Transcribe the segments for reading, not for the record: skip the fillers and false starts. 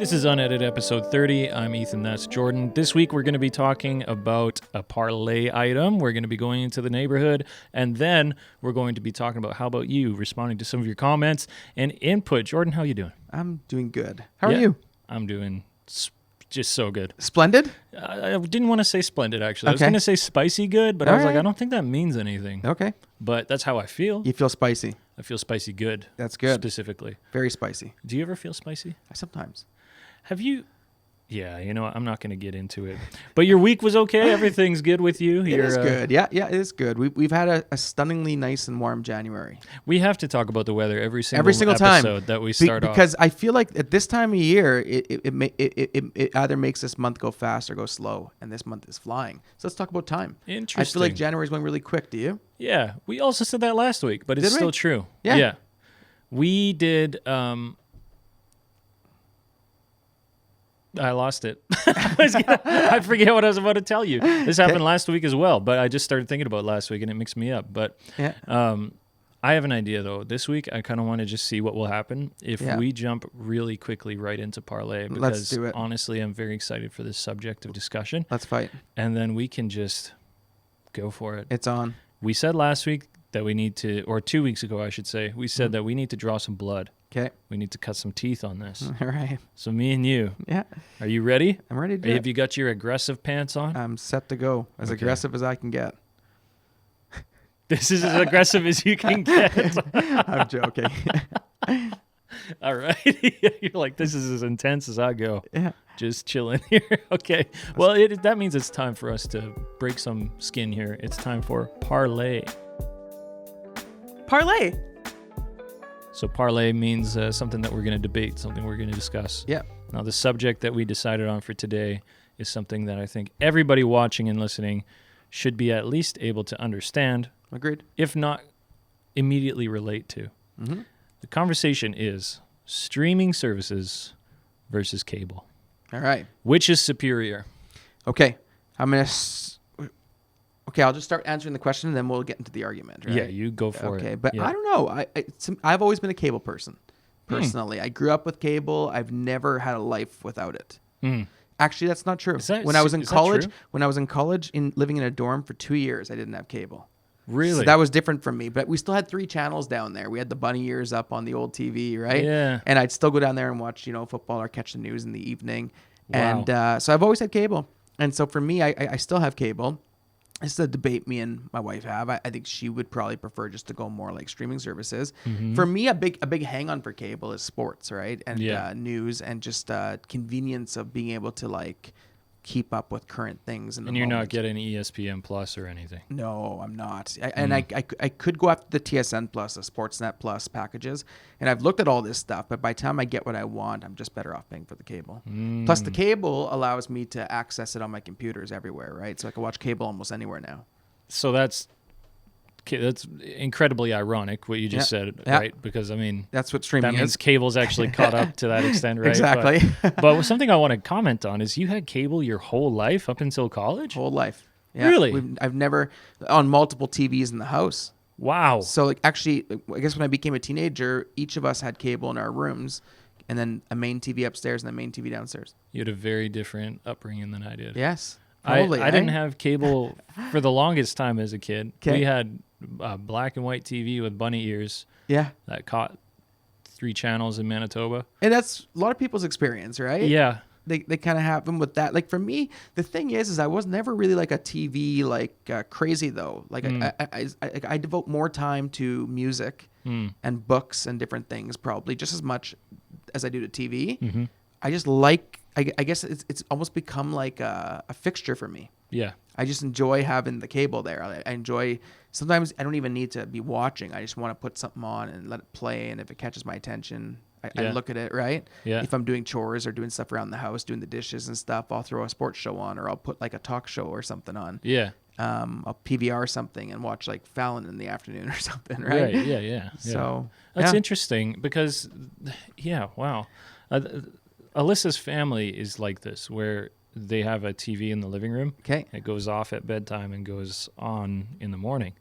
This is Unedited episode 30. I'm Ethan, that's Jordan. This week we're going to be talking about a Parley item. We're going to be going into the neighborhood, and then we're going to be talking about how about you, responding to some of your comments and input. Jordan, how you doing? I'm doing good. How are you? I'm doing just so good. Splendid? I didn't want to say splendid, actually. I was Okay. going to say spicy good, but I was like, I don't think that means anything. Okay. But that's how I feel. You feel spicy. I feel spicy good. That's good. Specifically. Very spicy. Do you ever feel spicy? Sometimes. Have you? Yeah, you know what? I'm not going to get into it. But your week was okay? Everything's good with you? It is good. Yeah, it is good. We've had a stunningly nice and warm January. We have to talk about the weather every single time episode that we start off. Because I feel like at this time of year, it either makes this month go fast or go slow, and this month is flying. So let's talk about time. Interesting. I feel like January is going really quick. Do you? Yeah, we also said that last week, but it's still true. Yeah. We did... I lost it. I forget what I was about to tell you. This happened last week as well, but I just started thinking about last week and it mixed me up. But I have an idea though. This week, I kind of want to just see what will happen if we jump really quickly right into Parley. Because let's do it. Honestly, I'm very excited for this subject of discussion. Let's fight. And then we can just go for it. It's on. We said last week that we need to, or 2 weeks ago, I should say, we said that we need to draw some blood. Okay. We need to cut some teeth on this. All right. So me and you. Yeah. Are you ready? I'm ready to do Have you got your aggressive pants on? I'm set to go. As aggressive as I can get. This is as aggressive as you can get. I'm joking. All right. You're like, this is as intense as I go. Yeah. Just chilling here. Okay. Well, that means it's time for us to break some skin here. It's time for Parley. Parley. So Parley means something that we're going to debate, something we're going to discuss. Yeah. Now, the subject that we decided on for today is something that I think everybody watching and listening should be at least able to understand. Agreed. If not immediately relate to. Mm-hmm. The conversation is streaming services versus cable. All right. Which is superior? Okay. I'll just start answering the question, and then we'll get into the argument. Right? Yeah, you go for it. Okay, but yeah. I don't know. I've always been a cable person, personally. I grew up with cable. I've never had a life without it. Actually, that's not true. When I was in college, living in a dorm for 2 years, I didn't have cable. Really? So that was different from me. But we still had 3 channels down there. We had the bunny ears up on the old TV, right? Yeah. And I'd still go down there and watch, football or catch the news in the evening. Wow. And so I've always had cable. And so for me, I still have cable. It's a debate me and my wife have. I think she would probably prefer just to go more like streaming services. Mm-hmm. For me, a big hang on for cable is sports, right? And news and just convenience of being able to like keep up with current things. And you're not getting ESPN Plus or anything? No, I'm not. I could go after the TSN Plus, the Sportsnet Plus packages. And I've looked at all this stuff, but by the time I get what I want, I'm just better off paying for the cable. Plus, the cable allows me to access it on my computers everywhere, right? So I can watch cable almost anywhere now. So that's incredibly ironic what you just said, right? Because that's what streaming is. That means cable's actually caught up to that extent, right? Exactly. But something I want to comment on is you had cable your whole life up until college? Whole life. Yeah. Really? I've never on multiple TVs in the house. Wow. So actually, I guess when I became a teenager, each of us had cable in our rooms, and then a main TV upstairs and a main TV downstairs. You had a very different upbringing than I did. Yes. Probably, I didn't have cable for the longest time as a kid. We had black and white TV with bunny ears. Yeah. That caught 3 channels in Manitoba. And that's a lot of people's experience, right? Yeah. They kind of have them with that. Like for me, the thing is I was never really like a TV crazy though. Like I devote more time to music and books and different things, probably just as much as I do to TV. Mm-hmm. I just like. I guess it's almost become like a fixture for me. Yeah. I just enjoy having the cable there. I enjoy. Sometimes I don't even need to be watching. I just want to put something on and let it play. And if it catches my attention, I look at it, right? Yeah. If I'm doing chores or doing stuff around the house, doing the dishes and stuff, I'll throw a sports show on, or I'll put like a talk show or something on. Yeah. I'll PVR something and watch like Fallon in the afternoon or something, right? Right. Yeah. So that's interesting because, wow. Alyssa's family is like this, where they have a TV in the living room. Okay. It goes off at bedtime and goes on in the morning.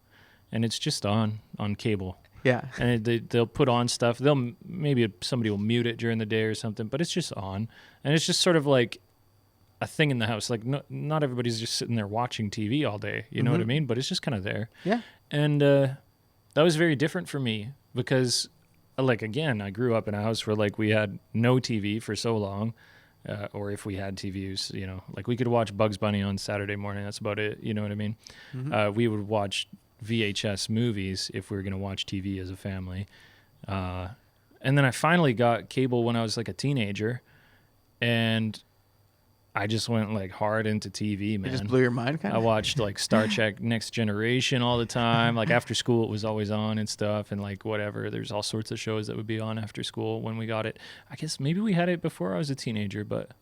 And it's just on cable. Yeah. And they'll put on stuff. Maybe somebody will mute it during the day or something, but it's just on. And it's just sort of like a thing in the house. Like not everybody's just sitting there watching TV all day. You know what I mean? But it's just kind of there. Yeah. And that was very different for me because, like, again, I grew up in a house where, like, we had no TV for so long. Or if we had TVs, you know, like we could watch Bugs Bunny on Saturday morning. That's about it. You know what I mean? We would watch VHS movies if we were going to watch TV as a family. And then I finally got cable when I was like a teenager, and I just went like hard into TV, man. It just blew your mind, kind I of? watched like Star Trek Next Generation all the time. Like after school, it was always on and stuff, and like whatever. There's all sorts of shows that would be on after school when we got it. I guess maybe we had it before I was a teenager, but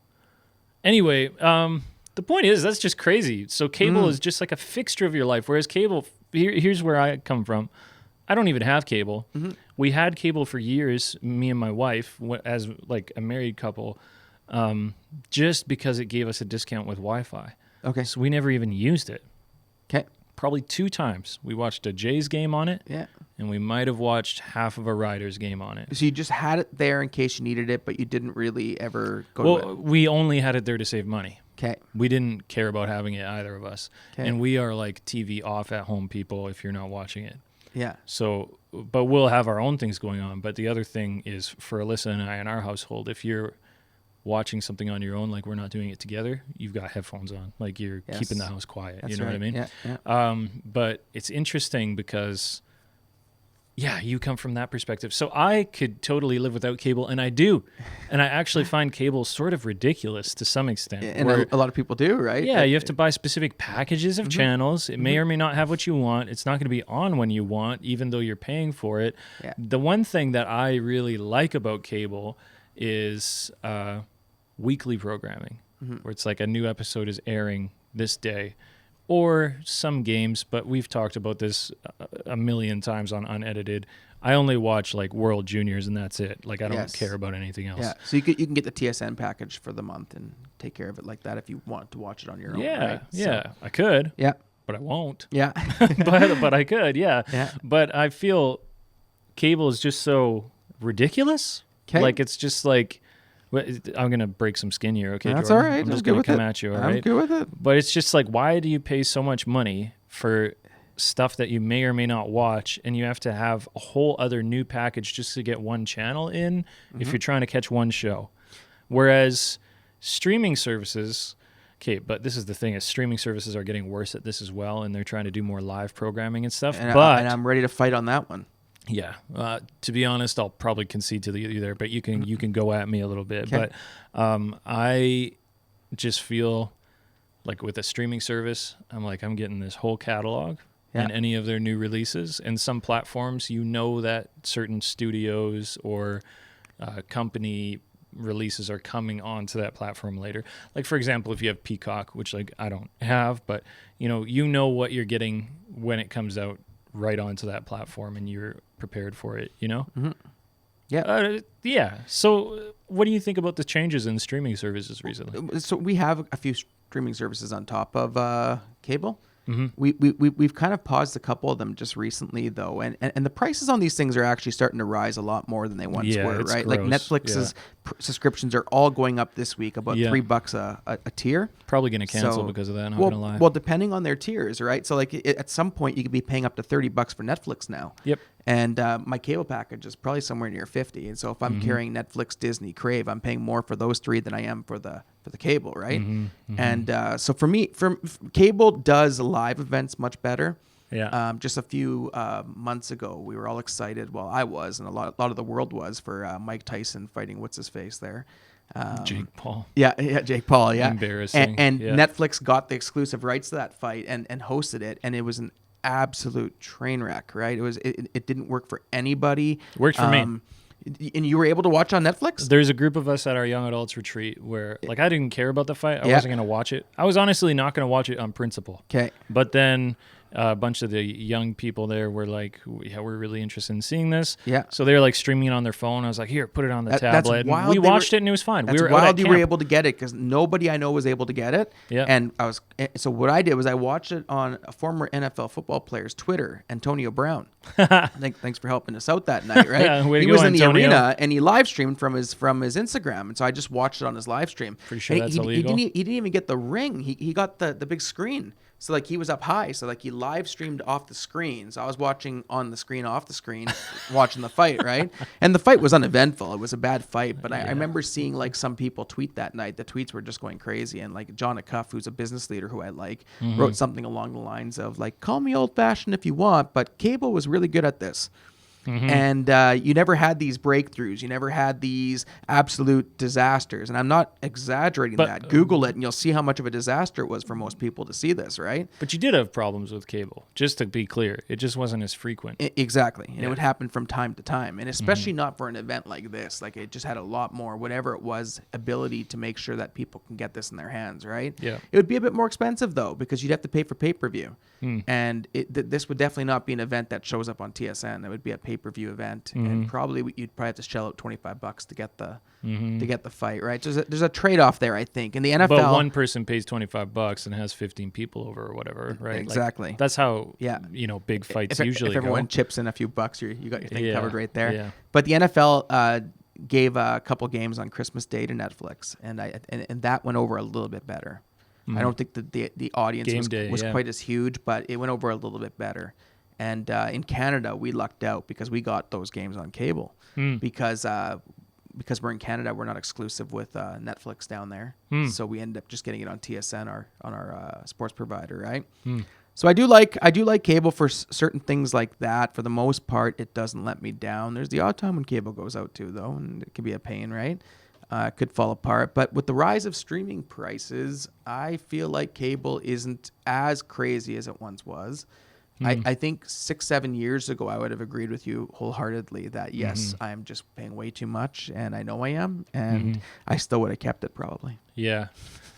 anyway, the point is that's just crazy. So cable is just like a fixture of your life, whereas cable, here's where I come from. I don't even have cable. We had cable for years, me and my wife, as like a married couple, just because it gave us a discount with Wi-Fi. Okay. So we never even used it. Okay. Probably 2 times. We watched a Jays game on it. Yeah. And we might have watched half of a Riders game on it. So you just had it there in case you needed it, but you didn't really ever go to it. We only had it there to save money. Okay. We didn't care about having it, either of us. Okay. And we are like TV off at home people if you're not watching it. Yeah. So, but we'll have our own things going on. But the other thing is for Alyssa and I in our household, if you're watching something on your own, like we're not doing it together, you've got headphones on, like you're keeping the house quiet. That's you know right. what I mean? Yeah. But it's interesting because, yeah, you come from that perspective. So I could totally live without cable, and I do. And I actually find cable sort of ridiculous to some extent. And a lot of people do, right? Yeah, you have to buy specific packages of channels. It may or may not have what you want. It's not going to be on when you want, even though you're paying for it. Yeah. The one thing that I really like about cable is weekly programming, where it's like a new episode is airing this day, or some games, but we've talked about this a million times on Unedited. I only watch like World Juniors and that's it. Like I don't care about anything else. Yeah. So you can get the TSN package for the month and take care of it like that if you want to watch it on your own. Right? Yeah. I could. Yeah. But I won't. Yeah. but I could. Yeah. Yeah. But I feel cable is just so ridiculous. Okay. Like it's just like, I'm going to break some skin here, okay, That's Jordan? all right. I'm just going to come at you, all right? I'm good with it. But it's just like, why do you pay so much money for stuff that you may or may not watch, and you have to have a whole other new package just to get one channel in if you're trying to catch one show? Whereas streaming services, okay, but this is the thing, is streaming services are getting worse at this as well, and they're trying to do more live programming and stuff. And but I'm ready to fight on that one. Yeah, to be honest, I'll probably concede to you there, but you can go at me a little bit. Okay. But I just feel like with a streaming service, I'm getting this whole catalog and any of their new releases. And some platforms, you know that certain studios or company releases are coming onto that platform later. Like for example, if you have Peacock, which like I don't have, but you know what you're getting when it comes out right onto that platform, and you're prepared for it, you know? Yeah. So what do you think about the changes in streaming services recently? So we have a few streaming services on top of cable. We've kind of paused a couple of them just recently, though, and the prices on these things are actually starting to rise a lot more than they once were, right? Gross. Like Netflix's subscriptions are all going up this week, about $3 a tier. Probably going to cancel because of that. Not gonna lie. Well, depending on their tiers, right? So like at some point you could be paying up to $30 for Netflix now. Yep. And my cable package is probably somewhere near $50. And so if I'm carrying Netflix, Disney, Crave, I'm paying more for those three than I am for the cable, right? And so for me, cable does live events much better. Yeah. Just a few months ago, we were all excited. Well, I was, and a lot of the world was, for Mike Tyson fighting what's his face there. Jake Paul. Yeah, Jake Paul. Yeah, embarrassing. And Netflix got the exclusive rights to that fight and hosted it, and it was an absolute train wreck. Right? It didn't work for anybody. Worked for me. And you were able to watch on Netflix? There's a group of us at our young adults retreat where, like, I didn't care about the fight. I wasn't going to watch it. I was honestly not going to watch it on principle. Okay. But then A bunch of the young people there were like, yeah, we're really interested in seeing this. Yeah. So they were like streaming it on their phone. I was like, here, put it on the tablet. That's wild. And we watched it and it was fine. That's we were wild out at you camp. were able to get it, because nobody I know was able to get it. Yeah. And so what I did was I watched it on a former NFL football player's Twitter, Antonio Brown. Thanks for helping us out that night, right? Yeah, way to he go, was in the Antonio. arena and he live streamed from his Instagram, and so I just watched it on his live stream. Pretty sure And that's he illegal. He didn't even get the ring. He got the big screen. So like he was up high, so like he live streamed off the screen. So I was watching on the screen, off the screen, watching the fight, right? And the fight was uneventful. It was a bad fight, but I remember seeing like some people tweet that night. The tweets were just going crazy, and like John Acuff, who's a business leader who I like, wrote something along the lines of like, "Call me old-fashioned if you want, but cable was really good at this." And you never had these breakthroughs. You never had these absolute disasters. And I'm not exaggerating that. Google it and you'll see how much of a disaster it was for most people to see this, right? But you did have problems with cable, just to be clear. It just wasn't as frequent. Exactly. And it would happen from time to time. And especially not for an event like this. Like it just had a lot more, whatever it was, ability to make sure that people can get this in their hands, right? Yeah. It would be a bit more expensive though, because you'd have to pay for pay-per-view. And this would definitely not be an event that shows up on TSN. It would be a pay-per-view event, and you'd probably have to shell out $25 to get the fight, right? There's a trade-off there, I think. In the NFL, But one person pays $25 and has 15 people over or whatever, right? Exactly. Like, that's how big fights usually if everyone go. chips in a few bucks, you got your thing covered right there. Yeah. But the NFL gave a couple games on Christmas Day to Netflix, and that went over a little bit better. I don't think that the audience was quite as huge, but it went over a little bit better. And in Canada, we lucked out because we got those games on cable. Because we're in Canada, we're not exclusive with Netflix down there. So we ended up just getting it on TSN, on our sports provider, right? So I do like cable for certain things like that. For the most part, it doesn't let me down. There's the odd time when cable goes out too, though, and it can be a pain, right? Could fall apart. But with the rise of streaming prices, I feel like cable isn't as crazy as it once was. I think 6-7 years ago, I would have agreed with you wholeheartedly that yes, I'm just paying way too much, and I know I am, and I still would have kept it probably. Yeah.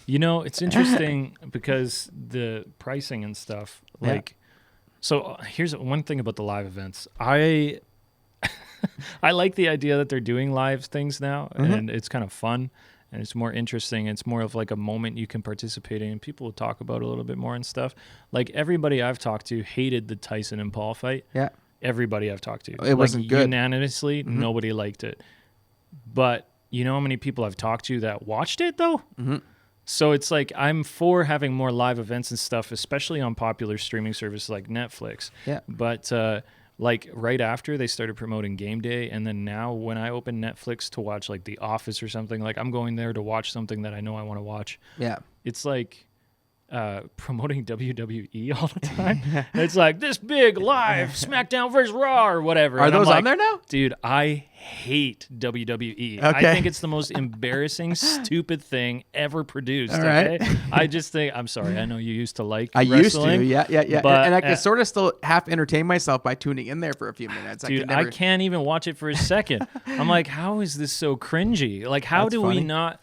It's interesting because the pricing and stuff, so here's one thing about the live events. I like the idea that they're doing live things now, and it's kind of fun, and it's more interesting. It's more of like a moment you can participate in, and people will talk about it a little bit more and stuff. Like everybody I've talked to hated the Tyson and Paul fight. Yeah. Everybody I've talked to. It wasn't good. Unanimously, nobody liked it. But you know how many people I've talked to that watched it, though? So it's like I'm for having more live events and stuff, especially on popular streaming services like Netflix. Yeah. But like right after they started promoting Game Day, and then now when I open Netflix to watch like The Office or something, like I'm going there to watch something that I know I want to watch. Yeah. It's like promoting WWE all the time. It's like this big live SmackDown versus Raw or whatever. Are those on there now? Dude, I hate WWE. Okay. I think it's the most embarrassing, stupid thing ever produced. All right. Okay? I just think, I'm sorry, I know you used to like I wrestling. used to, yeah. But, and I can sort of still half entertain myself by tuning in there for a few minutes. Dude, I can't even watch it for a second. I'm like, how is this so cringy? Like, how That's do funny. we not,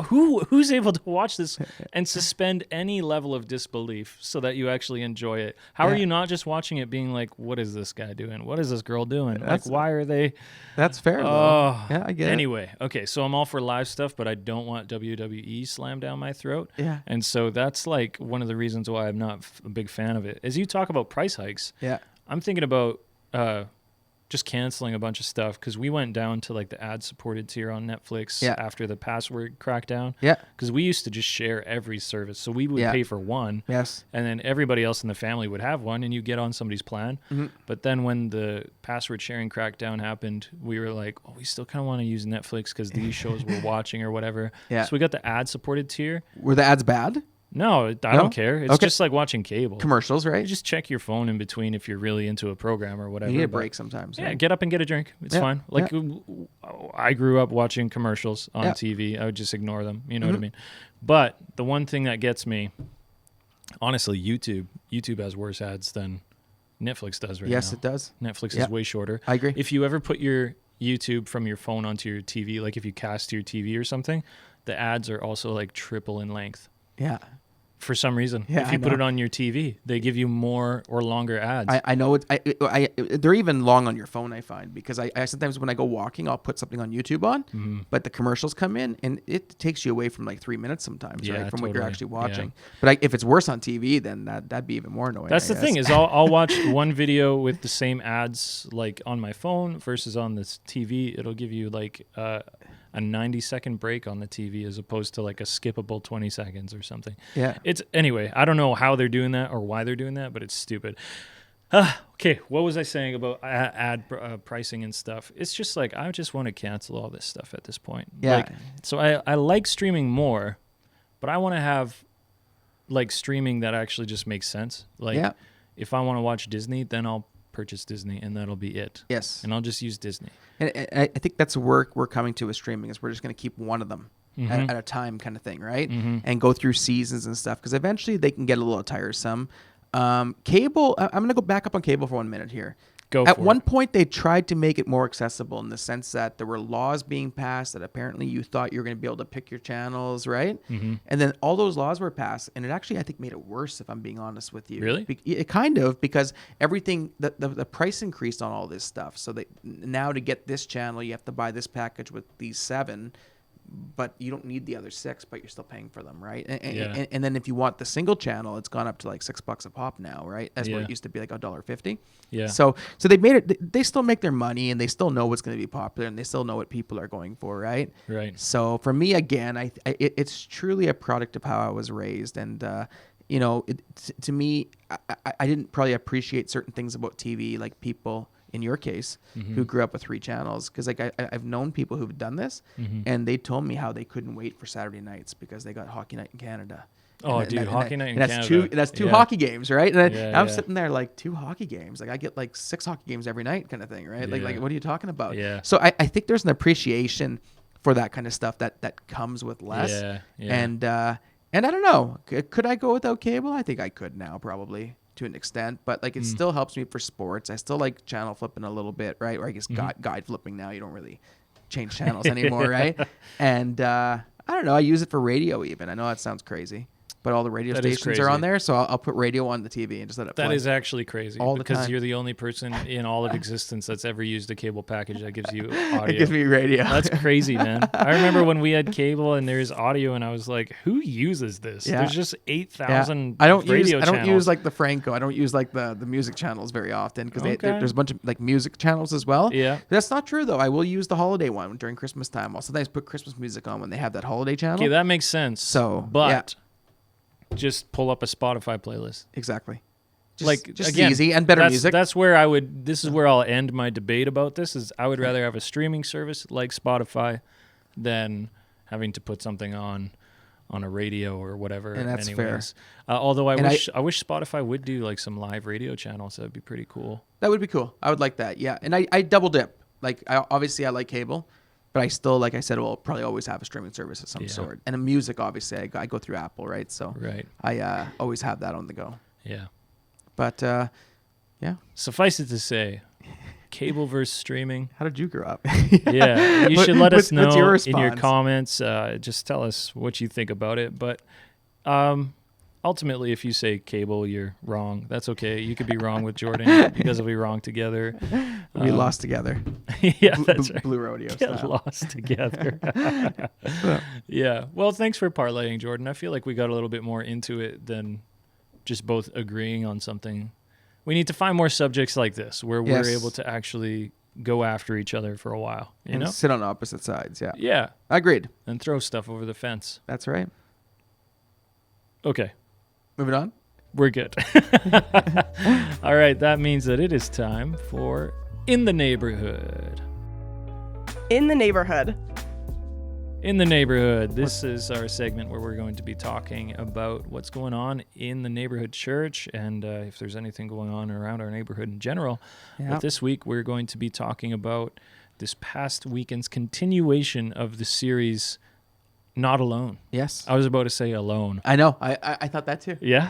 who's able to watch this and suspend any level of disbelief so that you actually enjoy it? How are you not just watching it being like, what is this guy doing? What is this girl doing? Like, why are they... That's fair, though. Yeah, I get it. Anyway, okay, so I'm all for live stuff, but I don't want WWE slammed down my throat. Yeah. And so that's like one of the reasons why I'm not a big fan of it. As you talk about price hikes, I'm thinking about just canceling a bunch of stuff because we went down to like the ad-supported tier on Netflix after the password crackdown. Yeah. Because we used to just share every service. So we would pay for one. Yes. And then everybody else in the family would have one, and you get on somebody's plan. But then when the password sharing crackdown happened, we were like, oh, we still kind of want to use Netflix because these shows we're watching or whatever. Yeah. So we got the ad-supported tier. Were the ads bad? No, I don't care. It's just like watching cable. Commercials, right? You just check your phone in between if you're really into a program or whatever. You need a break sometimes. Yeah, get up and get a drink. It's fine. Like I grew up watching commercials on TV. I would just ignore them. You know what I mean? But the one thing that gets me, honestly, YouTube has worse ads than Netflix does right now. Yes, it does. Netflix is way shorter. I agree. If you ever put your YouTube from your phone onto your TV, like if you cast your TV or something, the ads are also like triple in length. Yeah. For some reason, Yeah, if you put it on your TV, they give you more or longer ads. I know it. They're even long on your phone. I find because I sometimes when I go walking, I'll put something on YouTube on, but the commercials come in and it takes you away from like 3 minutes sometimes, right, from what you're actually watching. Yeah. But if it's worse on TV, then that'd be even more annoying. That's the thing is I'll watch one video with the same ads like on my phone versus on this TV. It'll give you like a 90-second break on the TV as opposed to like a skippable 20 seconds or something. Yeah. Anyway, I don't know how they're doing that or why they're doing that, but it's stupid. Okay, what was I saying about ad pricing and stuff? It's just like I just want to cancel all this stuff at this point. Yeah. Like, so I like streaming more, but I want to have like streaming that actually just makes sense. Like if I want to watch Disney, then I'll purchase Disney and that'll be it. Yes. And I'll just use Disney. And I think that's where we're coming to with streaming is we're just going to keep one of them at a time kind of thing, right? And go through seasons and stuff because eventually they can get a little tiresome. Cable, I'm going to go back up on cable for 1 minute here. At one point, they tried to make it more accessible in the sense that there were laws being passed that apparently you thought you were going to be able to pick your channels, right? And then all those laws were passed, and it actually, I think, made it worse, if I'm being honest with you. Really? It kind of, because everything, the price increased on all this stuff. So now to get this channel, you have to buy this package with these 7, but you don't need the other 6, but you're still paying for them, right? And then if you want the single channel, it's gone up to like $6 a pop now, right? That's where it used to be like $1.50. Yeah. So they made it. They still make their money, and they still know what's going to be popular, and they still know what people are going for, right? Right. So for me, again, it's truly a product of how I was raised, and to me, I didn't probably appreciate certain things about TV, like people. In your case, who grew up with 3 channels, because like I've known people who've done this, and they told me how they couldn't wait for Saturday nights because they got Hockey Night in Canada. Hockey Night in Canada. That's two hockey games, right? And I'm sitting there like 2 hockey games. Like I get like 6 hockey games every night, kind of thing, right? Like what are you talking about? Yeah. So I think there's an appreciation for that kind of stuff that comes with less. And I don't know. Could I go without cable? I think I could now, probably. To an extent, but like it still helps me for sports. I still like channel flipping a little bit, right? Or I guess guide flipping now. You don't really change channels anymore, right? And I don't know. I use it for radio even. I know that sounds crazy, but all the radio stations are on there, so I'll put radio on the TV and just let it play. That is actually crazy all the because time. You're the only person in all of existence that's ever used a cable package that gives you audio. It gives me radio. That's crazy, man. I remember when we had cable and there's audio, and I was like, "Who uses this?" There's just 8,000 radio channels. I don't use like the Franco. I don't use like the music channels very often because there's a bunch of like music channels as well. Yeah, that's not true though. I will use the holiday one during Christmas time. I'll sometimes put Christmas music on when they have that holiday channel. Okay, that makes sense. So, but. Just pull up a Spotify playlist. Exactly. Just again, easy and better music. That's where this is where I'll end my debate about this is I would rather have a streaming service like Spotify than having to put something on a radio or whatever. And that's anyways. fair. Although I wish Spotify would do like some live radio channels. That'd be pretty cool. That would be cool. I would like that. Yeah. And I double dip. Like obviously I like cable. But I still, like I said, will probably always have a streaming service of some sort. And in music, obviously, I go through Apple, right? So I always have that on the go. Yeah. But, Suffice it to say, cable versus streaming. How did you grow up? Yeah. You should let us know in your comments. Just tell us what you think about it. But ultimately, if you say cable, you're wrong. That's okay. You could be wrong with Jordan because we'll be wrong together. We lost together. Yeah, that's right. Blue rodeo Get style. lost together. Yeah. Well, thanks for parlaying, Jordan. I feel like we got a little bit more into it than just both agreeing on something. We need to find more subjects like this where we're able to actually go after each other for a while. You know? Sit on opposite sides. Yeah. Yeah. Agreed. And throw stuff over the fence. That's right. Okay. Moving on. We're good. All right. That means that it is time for In the Neighborhood. In the Neighborhood. In the Neighborhood. This is our segment where we're going to be talking about what's going on in the Neighbourhood Church and if there's anything going on around our neighborhood in general. Yep. But this week we're going to be talking about this past weekend's continuation of the series Not Alone. Yes. I was about to say Alone. I know. I thought that too. Yeah?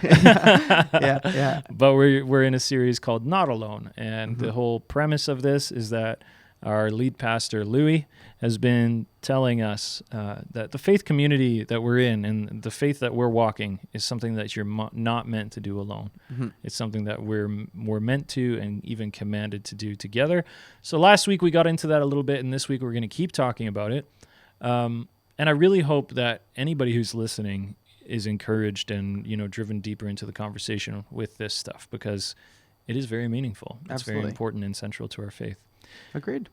Yeah. But we're in a series called Not Alone. And the whole premise of this is that our lead pastor, Louis, has been telling us that the faith community that we're in and the faith that we're walking is something that you're not meant to do alone. Mm-hmm. It's something that we're meant to and even commanded to do together. So last week we got into that a little bit, and this week we're going to keep talking about it. And I really hope that anybody who's listening is encouraged and, driven deeper into the conversation with this stuff, because it is very meaningful. It's Absolutely. very important and central to our faith. Agreed.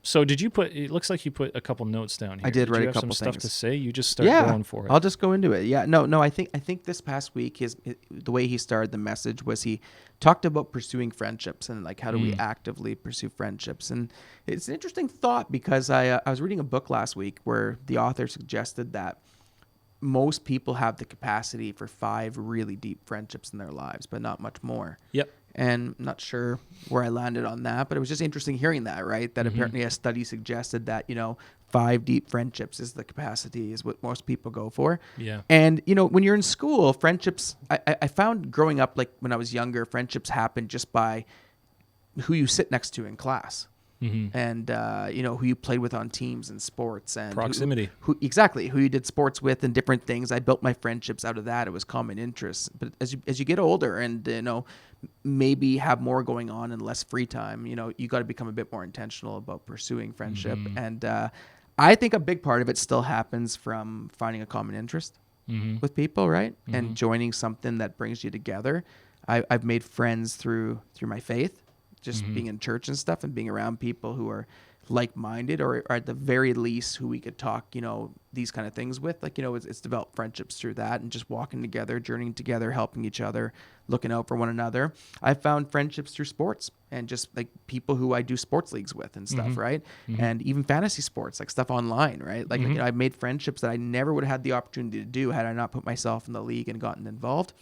So it looks like you put a couple notes down here. I did write you a couple have some things. stuff to say? You just start going for it. I'll just go into it. Yeah, no, I think this past week, the way he started the message was he talked about pursuing friendships and like how do we actively pursue friendships. And it's an interesting thought because I was reading a book last week where the author suggested that most people have the capacity for 5 really deep friendships in their lives, but not much more. Yep. And I'm not sure where I landed on that, but it was just interesting hearing that, right? That apparently a study suggested that, 5 deep friendships is the capacity, is what most people go for. Yeah. And, when you're in school, friendships, I found growing up, like when I was younger, friendships happen just by who you sit next to in class. Mm-hmm. And, who you played with on teams and sports and proximity, who you did sports with and different things. I built my friendships out of that. It was common interests. But as you get older and, maybe have more going on and less free time, you got to become a bit more intentional about pursuing friendship. Mm-hmm. And, I think a big part of it still happens from finding a common interest with people, right? Mm-hmm. And joining something that brings you together. I've made friends through my faith. Just being in church and stuff and being around people who are like-minded or at the very least who we could talk, these kind of things with. Like, it's developed friendships through that and just walking together, journeying together, helping each other, looking out for one another. I found friendships through sports and just like people who I do sports leagues with and stuff, right? Mm-hmm. And even fantasy sports, like stuff online, right? Like, I've made friendships that I never would have had the opportunity to do had I not put myself in the league and gotten involved.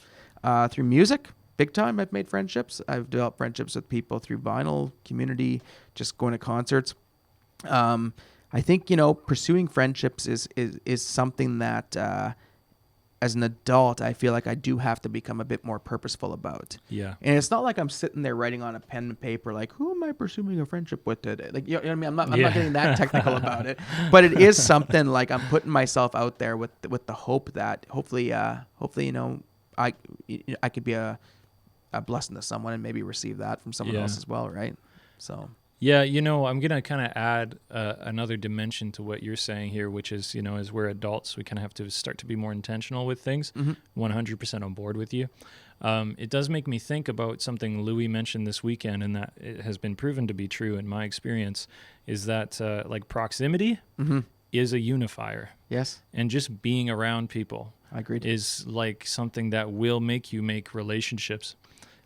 Through music, big time, I've made friendships. I've developed friendships with people through vinyl, community, just going to concerts. I think, pursuing friendships is something that, as an adult, I feel like I do have to become a bit more purposeful about. Yeah. And it's not like I'm sitting there writing on a pen and paper, like, who am I pursuing a friendship with today? Like, you know what I mean? I'm not getting that technical about it, but it is something like I'm putting myself out there with the hope that hopefully, I could be a blessing to someone and maybe receive that from someone else as well, right? So yeah, I'm gonna kind of add another dimension to what you're saying here, which is, as we're adults, we kind of have to start to be more intentional with things. 100% on board with you. It does make me think about something Louis mentioned this weekend, and that it has been proven to be true in my experience, is that like proximity is a unifier. Yes. And just being around people, I agree, is like something that will make you make relationships.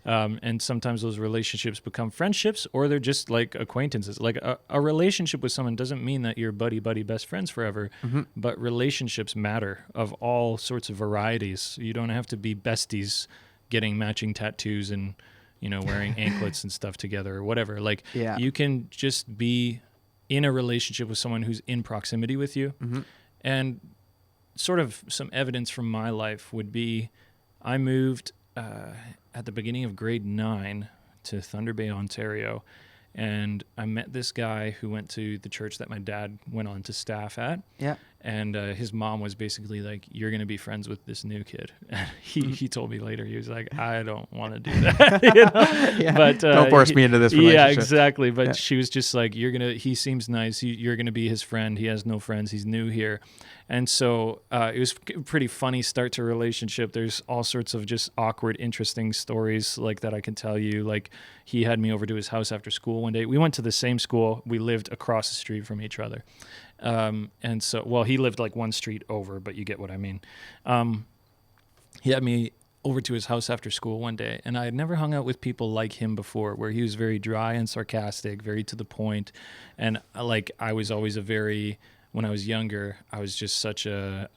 And sometimes those relationships become friendships, or they're just like acquaintances. Like a relationship with someone doesn't mean that you're buddy best friends forever, but relationships matter of all sorts of varieties. You don't have to be besties getting matching tattoos and, wearing anklets and stuff together or whatever. Like you can just be in a relationship with someone who's in proximity with you. And sort of some evidence from my life would be I moved at the beginning of grade 9 to Thunder Bay, Ontario, and I met this guy who went to the church that my dad went on to staff at. Yeah. And his mom was basically like, "You're going to be friends with this new kid." And he told me later, he was like, "I don't want to do that." But don't force me into this relationship. Yeah, exactly. But she was just like, he seems nice. You're going to be his friend. He has no friends. He's new here. And so it was a pretty funny start to a relationship. There's all sorts of just awkward, interesting stories like that I can tell you. Like, he had me over to his house after school one day. We went to the same school. We lived across the street from each other. And so, well, he lived like one street over, but you get what I mean. He had me over to his house after school one day, and I had never hung out with people like him before, where he was very dry and sarcastic, very to the point. And like, I was always when I was younger, I was just such a,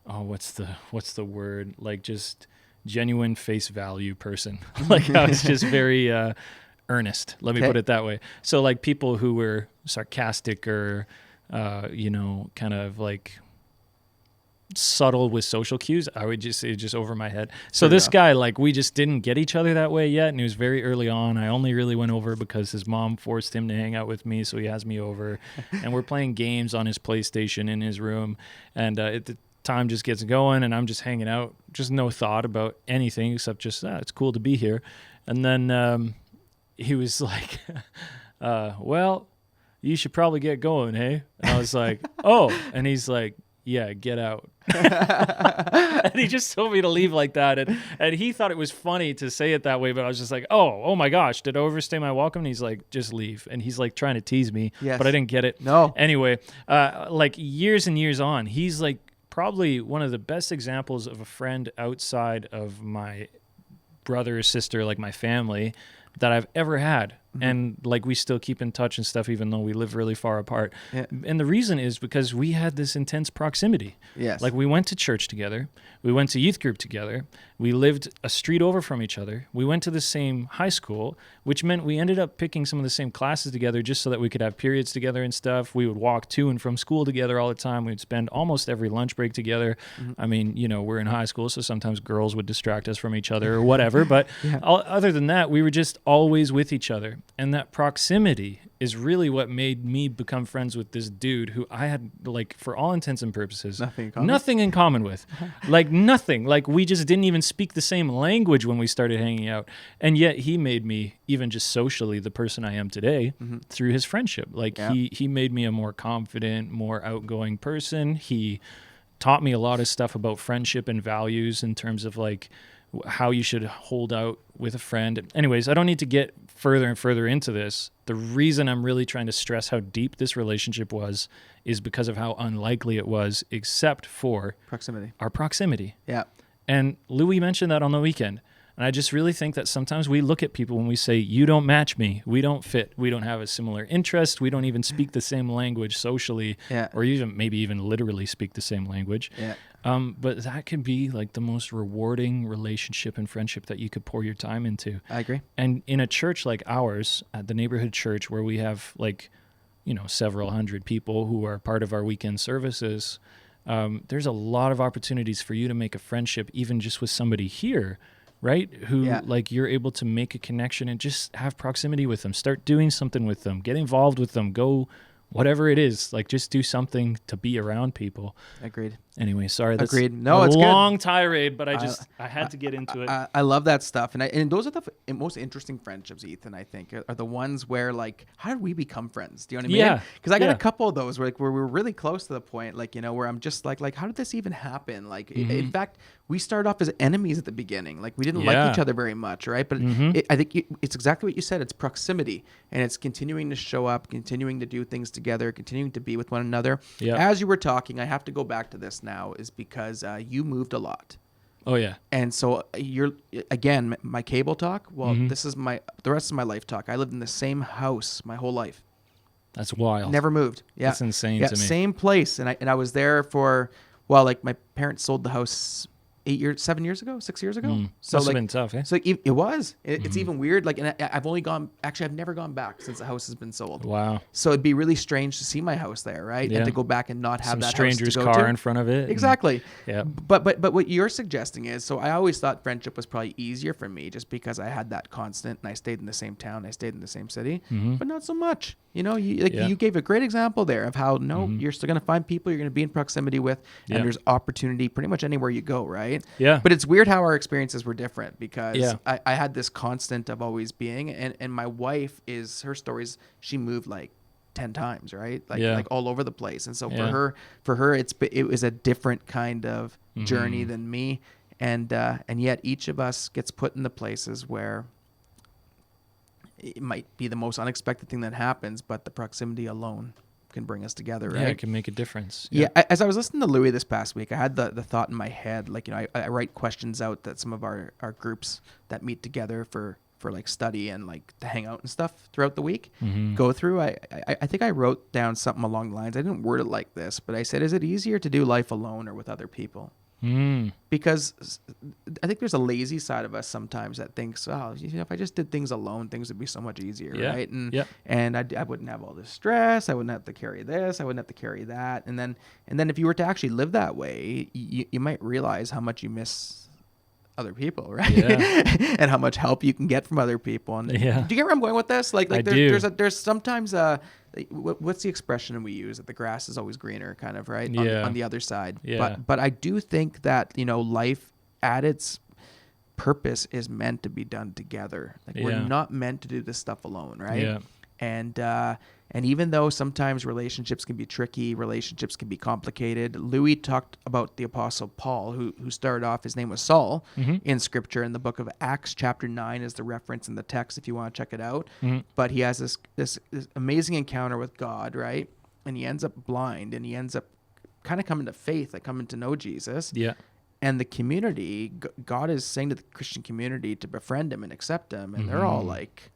what's the word? Like, just genuine face value person. Like, I was just very, earnest. Let me put it that way. So like, people who were sarcastic or, kind of like, subtle with social cues, I would just say just over my head. So this guy, like, we just didn't get each other that way yet, and it was very early on. I only really went over because his mom forced him to hang out with me, so he has me over, and we're playing games on his PlayStation in his room, and the time just gets going, and I'm just hanging out, just no thought about anything except just, it's cool to be here. And then he was like, well, you should probably get going, hey? And I was like, oh, and he's like, yeah, get out. And he just told me to leave like that. And he thought it was funny to say it that way, but I was just like, oh my gosh, did I overstay my welcome? And he's like, just leave. And he's like trying to tease me, but I didn't get it. No. Anyway, like years and years on, he's like probably one of the best examples of a friend outside of my brother or sister, like my family, that I've ever had. And like we still keep in touch and stuff, even though we live really far apart. Yeah. And the reason is because we had this intense proximity. Yes. Like we went to church together. We went to youth group together. We lived a street over from each other. We went to the same high school, which meant we ended up picking some of the same classes together just so that we could have periods together and stuff. We would walk to and from school together all the time. We'd spend almost every lunch break together. I mean, you know, we're in high school, so sometimes girls would distract us from each other or whatever. But other than that, we were just always with each other. And that proximity is really what made me become friends with this dude who I had, like, for all intents and purposes, nothing in common with. Like, nothing. Like, we just didn't even speak the same language when we started hanging out. And yet he made me, even just socially, the person I am today through his friendship. Like, he made me a more confident, more outgoing person. He taught me a lot of stuff about friendship and values in terms of, like, how you should hold out with a friend. Anyways, I don't need to get further and further into this. The reason I'm really trying to stress how deep this relationship was is because of how unlikely it was, except for our proximity. Yeah. And Louis mentioned that on the weekend. And I just really think that sometimes we look at people when we say, you don't match me, we don't fit, we don't have a similar interest, we don't even speak the same language socially, or even maybe even literally speak the same language. Yeah. But that could be like the most rewarding relationship and friendship that you could pour your time into. I agree. And in a church like ours, at the Neighbourhood Church, where we have like, you know, several hundred people who are part of our weekend services, there's a lot of opportunities for you to make a friendship, even just with somebody here, right? Who like you're able to make a connection and just have proximity with them, start doing something with them, get involved with them, go whatever it is, like just do something to be around people. Agreed. Anyway, sorry. That's No, it's a long tirade, but I had to get into it. I love that stuff. And those are the most interesting friendships, Ethan, I think, are the ones where, like, how did we become friends? Do you know what I mean? Yeah. Because I got a couple of those where we were really close to the point, like, you know, where I'm just like, how did this even happen? Like, in fact, we started off as enemies at the beginning. Like, we didn't like each other very much, right? But I think it's exactly what you said. It's proximity. And it's continuing to show up, continuing to do things together, continuing to be with one another. Yeah. As you were talking, I have to go back to this now, is because you moved a lot. Oh yeah. And so you're, again, my cable talk. Well, this is the rest of my life talk. I lived in the same house my whole life. That's wild. Never moved. Yeah. That's insane to me. Same place. And I was there for, well, like my parents sold the house 6 years ago. So must have been tough, eh? So it was. It's even weird. Like, and I've never gone back since the house has been sold. Wow. So it'd be really strange to see my house there, right? Yeah. And to go back and not have some that stranger's house to go car to. in front of it. Exactly. Yeah. But what you're suggesting is, so I always thought friendship was probably easier for me just because I had that constant, and I stayed in the same town, I stayed in the same city, but not so much. You know, you gave a great example there of how you're still going to find people you're going to be in proximity with, and there's opportunity pretty much anywhere you go, right? Yeah. But it's weird how our experiences were different because I had this constant of always being, and my wife her stories, she moved like 10 times, right? Like all over the place. And so for her, it was a different kind of journey than me. And yet each of us gets put in the places where it might be the most unexpected thing that happens, but the proximity alone can bring us together, right? Yeah, it can make a difference. Yeah. As I was listening to Louis this past week, I had the thought in my head, like, you know, I write questions out that some of our groups that meet together for like study and like to hang out and stuff throughout the week go through. I think I wrote down something along the lines. I didn't word it like this, but I said, is it easier to do life alone or with other people? Because I think there's a lazy side of us sometimes that thinks, oh, if I just did things alone, things would be so much easier, right? And I wouldn't have all this stress. I wouldn't have to carry this. I wouldn't have to carry that. And then if you were to actually live that way, you might realize how much you miss other people, right? And how much help you can get from other people. And do you get where I'm going with this? Like there's sometimes what's the expression we use, that the grass is always greener, kind of, right? On the other side. But I do think that, life at its purpose is meant to be done together. Like we're not meant to do this stuff alone, right? And even though sometimes relationships can be tricky, relationships can be complicated, Louis talked about the Apostle Paul, who started off, his name was Saul, in Scripture. In the book of Acts, chapter 9 is the reference in the text if you want to check it out. But he has this amazing encounter with God, right? And he ends up blind, and he ends up kind of coming to faith, like coming to know Jesus. And the community, God is saying to the Christian community to befriend him and accept him. And they're all like,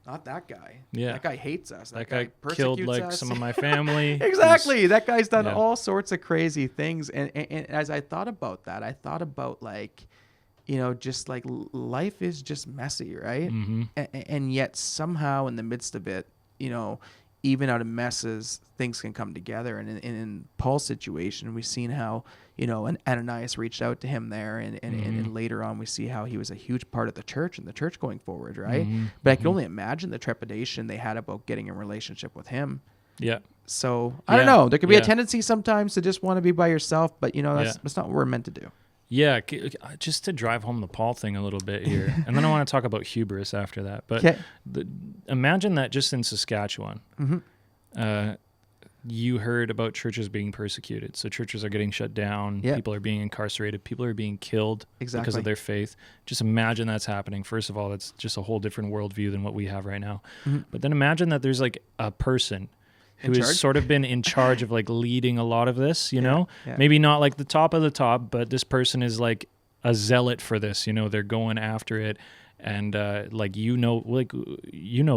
not that guy. That guy hates us. That guy killed us. some of my family. Exactly. That guy's done all sorts of crazy things. And as I thought about that, I thought about just like life is just messy, right? And yet somehow in the midst of it, even out of messes, things can come together. And in Paul's situation, we've seen how, and Ananias reached out to him there. And later on, we see how he was a huge part of the church and the church going forward, right? But I can only imagine the trepidation they had about getting a relationship with him. So I don't know. There could be a tendency sometimes to just want to be by yourself, but, that's not what we're meant to do. Yeah, just to drive home the Paul thing a little bit here, and then I want to talk about hubris after that. But imagine that just in Saskatchewan, you heard about churches being persecuted. So churches are getting shut down, people are being incarcerated, people are being killed because of their faith. Just imagine that's happening. First of all, that's just a whole different worldview than what we have right now. But then imagine that there's like a person who has sort of been in charge of like leading a lot of this, maybe not like the top of the top, but this person is like a zealot for this, they're going after it. And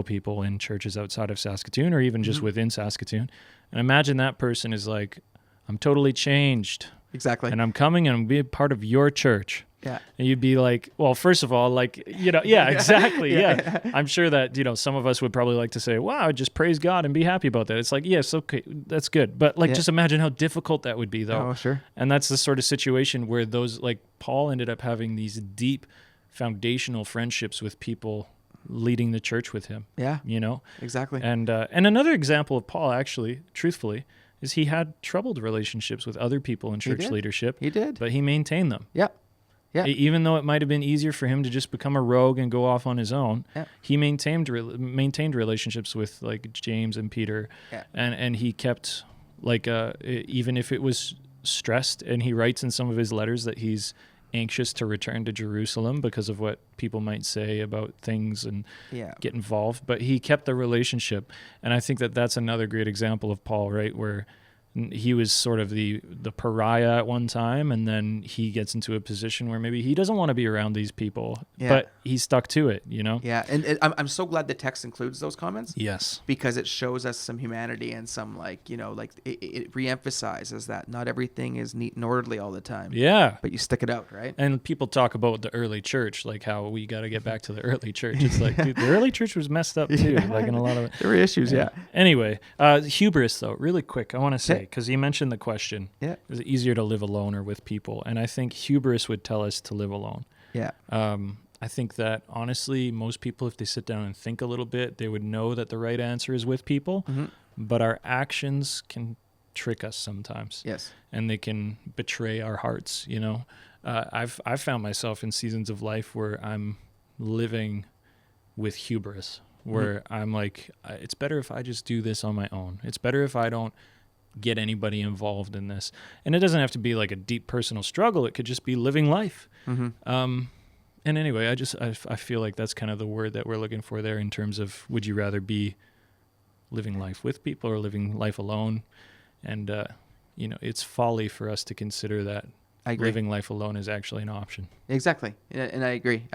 people in churches outside of Saskatoon or even just within Saskatoon. And imagine that person is like, I'm totally changed. Exactly. And I'm coming and I'm being part of your church. Yeah. And you'd be like, well, first of all, exactly. I'm sure that, some of us would probably like to say, wow, just praise God and be happy about that. It's like, yes, okay, that's good. But just imagine how difficult that would be, though. Oh, sure. And that's the sort of situation where those, like Paul ended up having these deep foundational friendships with people leading the church with him. Yeah. Exactly. And another example of Paul, actually, truthfully, is he had troubled relationships with other people in church leadership. He did. But he maintained them. Yeah. Yeah. Even though it might have been easier for him to just become a rogue and go off on his own, he maintained relationships with like James and Peter, and he kept even if it was stressed. And he writes in some of his letters that he's anxious to return to Jerusalem because of what people might say about things and get involved. But he kept the relationship, and I think that that's another great example of Paul, right, where he was sort of the pariah at one time, and then he gets into a position where maybe he doesn't want to be around these people, but he stuck to it, Yeah, and I'm so glad the text includes those comments. Yes. Because it shows us some humanity and some it reemphasizes that not everything is neat and orderly all the time. Yeah. But you stick it out, right? And people talk about the early church, like how we got to get back to the early church. It's like, dude, the early church was messed up too, like in a lot of it. There were issues, Anyway, hubris though, really quick, I want to say, because you mentioned the question, is it easier to live alone or with people? And I think hubris would tell us to live alone. Yeah. I think that honestly, most people, if they sit down and think a little bit, they would know that the right answer is with people, but our actions can trick us sometimes. Yes. And they can betray our hearts, I've found myself in seasons of life where I'm living with hubris, where I'm like, it's better if I just do this on my own. It's better if I don't get anybody involved in this. And it doesn't have to be like a deep personal struggle. It could just be living life. And anyway, I feel like that's kind of the word that we're looking for there in terms of, would you rather be living life with people or living life alone? And, it's folly for us to consider that living life alone is actually an option. Exactly. And I agree.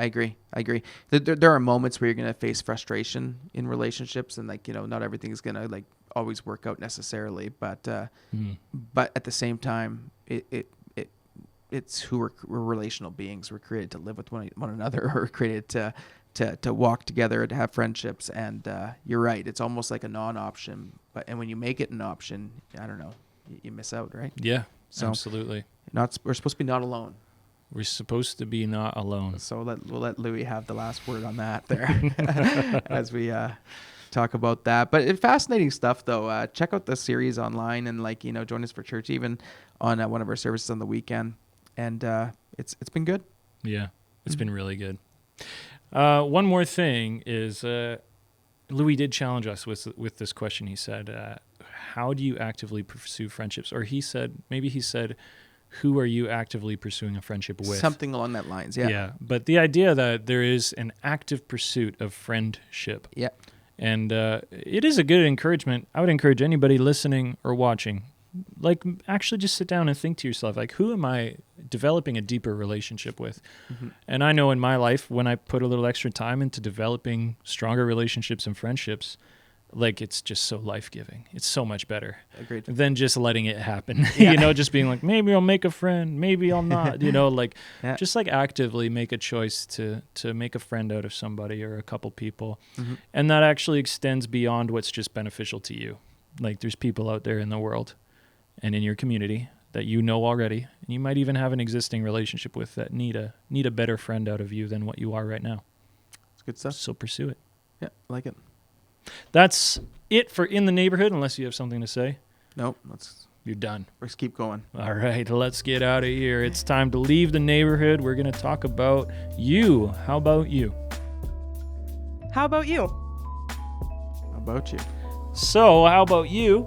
There are moments where you're going to face frustration in relationships, and not everything is going to always work out necessarily, but at the same time, it it's who we're relational beings. We're created to live with one another. We're created to walk together, to have friendships. And you're right. It's almost like a non-option. And when you make it an option, I don't know, you miss out, right? Yeah, so absolutely. We're supposed to be not alone. We're supposed to be not alone. So we'll let Louis have the last word on that there as we talk about that. But it's fascinating stuff, though. Check out the series online and join us for church, even on one of our services on the weekend. And it's been good. Yeah, it's been really good. One more thing is Louis did challenge us with this question. He said, how do you actively pursue friendships? Or he said, who are you actively pursuing a friendship with? Something along that lines, yeah. Yeah, but the idea that there is an active pursuit of friendship. Yeah. And it is a good encouragement. I would encourage anybody listening or watching, actually just sit down and think to yourself, who am I developing a deeper relationship with? Mm-hmm. And I know in my life, when I put a little extra time into developing stronger relationships and friendships, it's just so life-giving. It's so much better. Agreed. Than just letting it happen. Yeah. Just being maybe I'll make a friend, maybe I'll not, yeah. Just actively make a choice to make a friend out of somebody or a couple people. Mm-hmm. And that actually extends beyond what's just beneficial to you. There's people out there in the world and in your community that you know already, and you might even have an existing relationship with that need a better friend out of you than what you are right now. It's good stuff. So pursue it. Yeah, I like it. That's it for In the Neighborhood, unless you have something to say. Nope. You're done. Let's keep going. All right, let's get out of here. It's time to leave the neighborhood. We're going to talk about you. How about you? How about you? How about you? So, how about you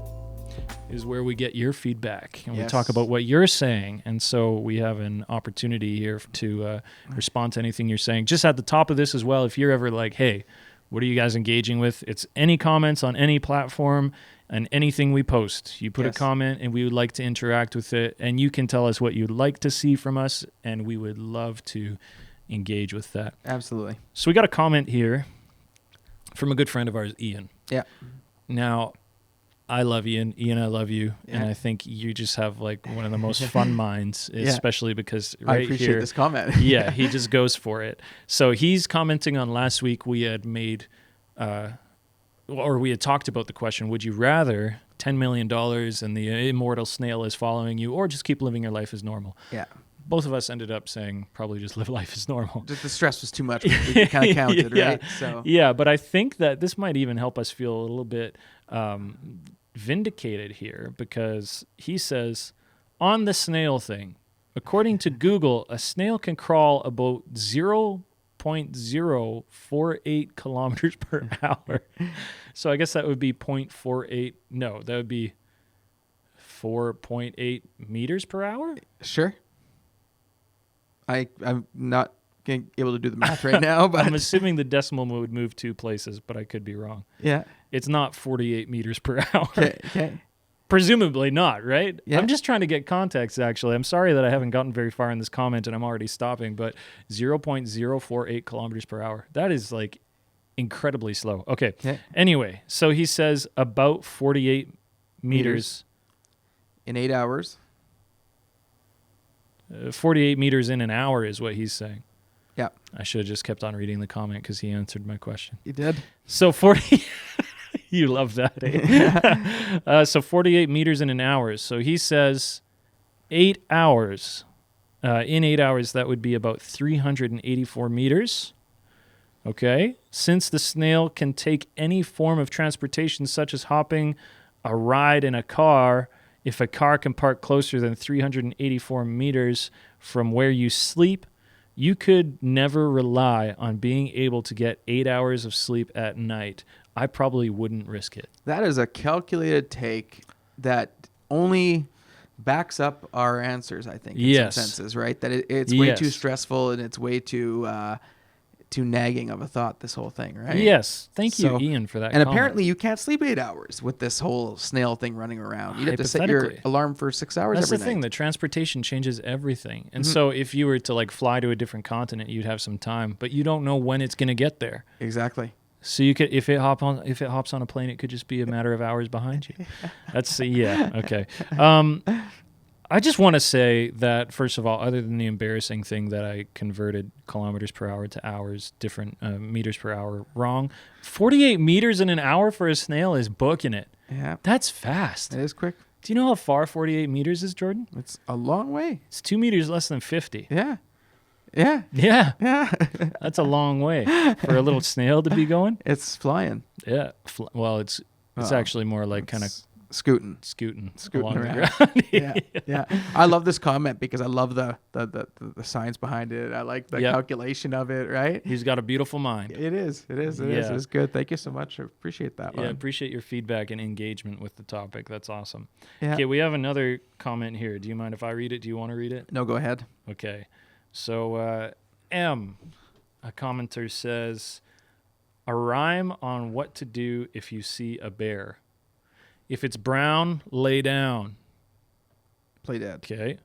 is where we get your feedback. And we talk about what you're saying. And so we have an opportunity here to respond to anything you're saying. Just at the top of this as well, if you're ever hey, what are you guys engaging with? It's any comments on any platform and anything we post. You put a comment and we would like to interact with it. And you can tell us what you'd like to see from us. And we would love to engage with that. Absolutely. So we got a comment here from a good friend of ours, Ian. Yeah. Now, I love Ian. Ian, I love you. Yeah. And I think you just have one of the most fun minds, especially because right I appreciate here, this comment. yeah, he just goes for it. So he's commenting on last week we had made, or we had talked about the question, would you rather $10 million and the immortal snail is following you, or just keep living your life as normal? Yeah. Both of us ended up saying probably just live life as normal. Just the stress was too much. We kind of counted, right? So yeah, but I think that this might even help us feel a little bit vindicated here, because he says, on the snail thing, according to Google, a snail can crawl about 0.048 kilometers per hour. So I guess that would be 0.48. No, that would be 4.8 meters per hour. Sure. I'm not able to do the math right now, but I'm assuming the decimal would move two places, but I could be wrong. Yeah. It's not 48 meters per hour. Okay. Presumably not, right? Yeah. I'm just trying to get context, actually. I'm sorry that I haven't gotten very far in this comment and I'm already stopping, but 0.048 kilometers per hour. That is incredibly slow. Okay. Anyway, so he says about 48 meters. In 8 hours. 48 meters in an hour is what he's saying. Yeah. I should have just kept on reading the comment because he answered my question. You did? So 40... You love that, eh? So 48 meters in an hour. So he says 8 hours. In 8 hours, that would be about 384 meters. Okay. Since the snail can take any form of transportation, such as hopping a ride in a car, if a car can park closer than 384 meters from where you sleep, you could never rely on being able to get 8 hours of sleep at night. I probably wouldn't risk it. That is a calculated take that only backs up our answers, I think, in some senses, right? That it's way too stressful and it's way too nagging of a thought, this whole thing, right? Yes. Thank you, Ian, for that comment. Apparently you can't sleep 8 hours with this whole snail thing running around. You'd have to set your alarm for 6 hours every night. That's the thing. The transportation changes everything. And so if you were to fly to a different continent, you'd have some time, but you don't know when it's going to get there. Exactly. So you could, if it hops on a plane, it could just be a matter of hours behind you. That's okay. I just want to say that, first of all, other than the embarrassing thing that I converted kilometers per hour to hours, different meters per hour, wrong, 48 meters in an hour for a snail is booking it. Yeah. That's fast. It is quick. Do you know how far 48 meters is, Jordan? It's a long way. It's 2 meters less than 50. Yeah. Yeah. Yeah. Yeah. That's a long way for a little snail to be going. It's flying. Yeah. Well, it's actually more like kind of scooting along the around. ground. Yeah. I love this comment because I love the science behind it. I like the calculation of it, right? He's got a beautiful mind. It is. It is good. Thank you so much. I appreciate that one. Yeah, appreciate your feedback and engagement with the topic. That's awesome. Yeah. Okay, we have another comment here. Do you mind if I read it? Do you want to read it? No, go ahead. Okay. So M, a commenter says, a rhyme on what to do if you see a bear. If it's brown, lay down. Play dead. Okay.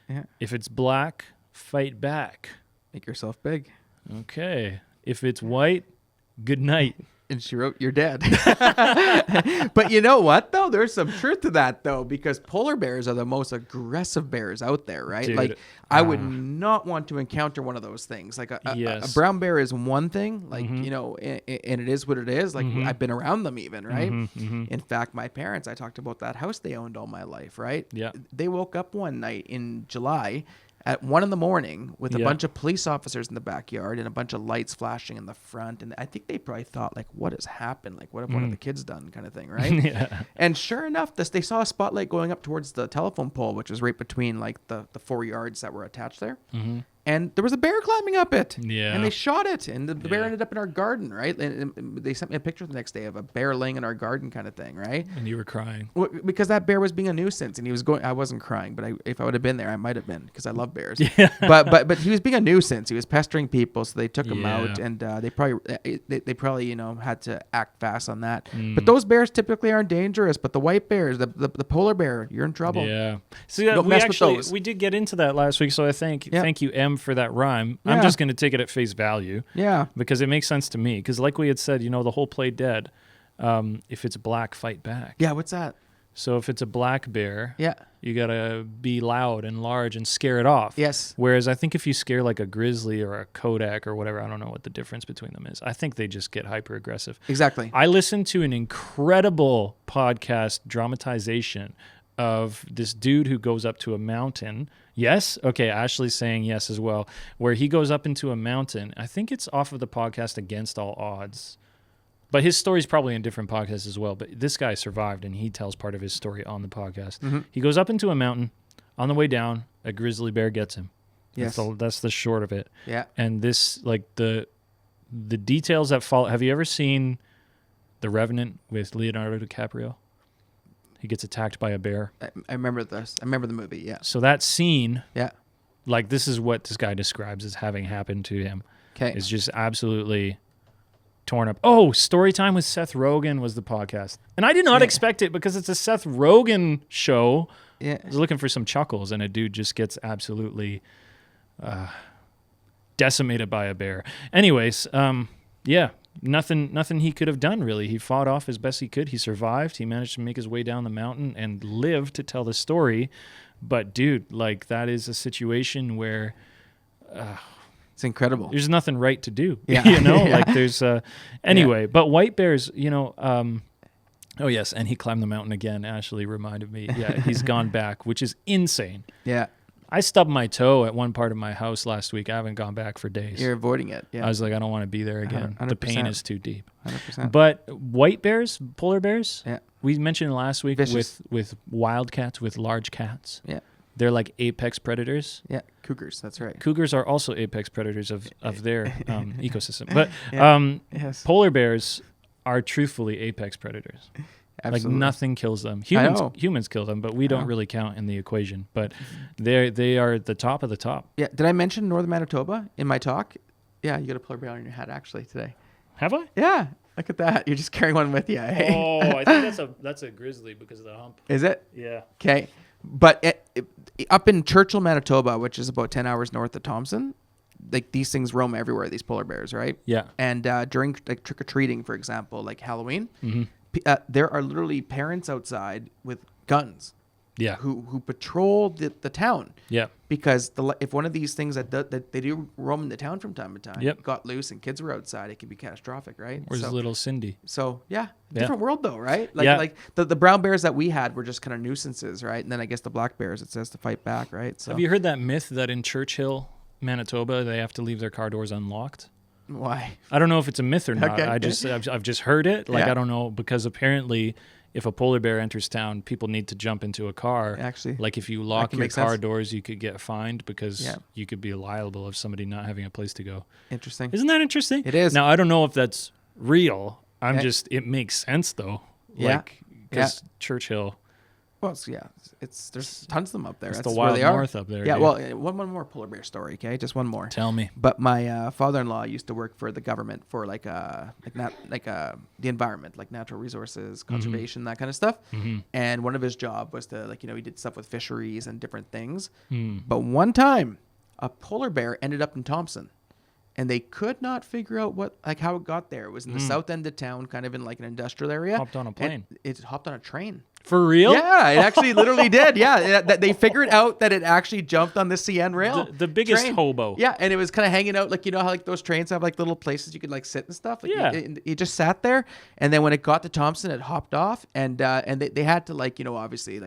Yeah. If it's black, fight back. Make yourself big. Okay. If it's white, good night. And she wrote, you're dead. But you know what, though? There's some truth to that, though, because polar bears are the most aggressive bears out there, right? Dude, like, I would not want to encounter one of those things. Like, a brown bear is one thing, like, you know, and it is what it is. Like, I've been around them even, right? In fact, my parents, I talked about that house they owned all my life, right? Yeah. They woke up one night in July at 1 a.m. with a bunch of police officers in the backyard and a bunch of lights flashing in the front. And I think they probably thought, like, what has happened? Like, what have one of the kids done, kind of thing, right? Yeah. And sure enough, they saw a spotlight going up towards the telephone pole, which was right between, like, the 4 yards that were attached there. And there was a bear climbing up it. Yeah. And they shot it. And the bear ended up in our garden, right? And they sent me a picture the next day of a bear laying in our garden, kind of thing, right? And you were crying. Well, because that bear was being a nuisance, and he was going. I wasn't crying, but if I would have been there, I might have been, because I love bears. Yeah. But he was being a nuisance. He was pestering people, so they took him out, and they probably you know had to act fast on that. But those bears typically aren't dangerous. But the white bears, the polar bear, you're in trouble. Yeah. So Don't mess with those. we did get into that last week. So I thank you, M, for that rhyme. I'm just going to take it at face value. Yeah. Because it makes sense to me. Because like we had said, you know, the whole play dead. If it's black, fight back. Yeah. What's that? So if it's a black bear, Yeah. you got to be loud and large and scare it off. Yes. Whereas I think if you scare like a grizzly or a Kodak or whatever, I don't know what the difference between them is. I think they just get hyper aggressive. Exactly. I listened to an incredible podcast dramatization of this dude who goes up to a mountain. Yes? Okay, Ashley's saying yes as well. Where he goes up into a mountain. I think it's off of the podcast Against All Odds. But his story's probably in different podcasts as well. But this guy survived, and he tells part of his story on the podcast. He goes up into a mountain. On the way down, a grizzly bear gets him. Yes. That's the short of it. Yeah. And this, like, the details that follow. Have you ever seen The Revenant with Leonardo DiCaprio? He gets attacked by a bear. I remember this. I remember the movie. Yeah. So that scene, Yeah. like, this is what this guy describes as having happened to him. Okay. It's just absolutely torn up. Oh, Story Time with Seth Rogen was the podcast. And I did not expect it because it's a Seth Rogen show. Yeah. I was looking for some chuckles, and a dude just gets absolutely decimated by a bear. Anyways, yeah. Nothing he could have done, really. He fought off as best he could. He survived. He managed to make his way down the mountain and lived to tell the story. But, dude, like, that is a situation where It's incredible. there's nothing right to do. Yeah. You know, Yeah. like there's anyway. But white bears, you know. Oh yes, and he climbed the mountain again. Ashley reminded me. Yeah, he's gone back, which is insane. Yeah. I stubbed my toe at one part of my house last week. I haven't gone back for days. You're avoiding it. Yeah. I was like, I don't want to be there again. 100%. The pain is too deep. 100%. But white bears, polar bears, Yeah. we mentioned last week Vicious. with wildcats, with large cats. Yeah. They're like apex predators. Yeah. Cougars. That's right. Cougars are also apex predators of their ecosystem. But Yes. polar bears are truthfully apex predators. Absolutely. Like nothing kills them. know. Humans kill them, but we don't know. really count in the equation. But they are the top of the top. Yeah. Did I mention Northern Manitoba in my talk? Yeah. You got a polar bear on your hat actually today. Have I? Yeah. Look at that. You're just carrying one with you. Hey? Oh, I think that's a grizzly because of the hump. Is it? Yeah. Okay. But up in Churchill, Manitoba, which is about 10 hours north of Thompson, like these things roam everywhere, these polar bears, right? Yeah. And during like trick-or-treating, for example, like Halloween, there are literally parents outside with guns. Yeah. who patrol the town. Yeah. Because if one of these things that they do roam in the town from time to time got loose and kids were outside, it could be catastrophic, right? Where's little Cindy? So different world though, right? Like Yeah. like the brown bears that we had were just kind of nuisances, right? And then I guess the black bears, it says to fight back, right? So Have you heard that myth that in Churchill, Manitoba, they have to leave their car doors unlocked? why? I don't know if it's a myth or not. Okay. I've just heard it. Like Yeah. I don't know, because apparently if a polar bear enters town, people need to jump into a car. Actually, Like if you lock can your make car sense. doors, you could get fined because Yeah. you could be liable of somebody not having a place to go. Interesting. Isn't that interesting? It is. Now I don't know if that's real. Yeah. It makes sense though. Yeah. Like because Churchill, Well, there's tons of them up there. it's That's the where wild they are. north up there. Yeah. dude. Well, one more polar bear story. Okay, just one more. Tell me. But my father-in-law used to work for the government for the environment, like natural resources, conservation, that kind of stuff. And one of his job was to he did stuff with fisheries and different things. But one time, a polar bear ended up in Thompson, and they could not figure out how it got there. It was in the south end of town, kind of in like an industrial area. Hopped on a plane. And it hopped on a train. For real? Yeah, it actually literally did. Yeah, they figured out that it actually jumped on the CN rail. The biggest train. hobo. Yeah, and it was kind of hanging out, like how like those trains have like little places you could like sit and stuff. Like, Yeah. it just sat there, and then when it got to Thompson, it hopped off, and they had to obviously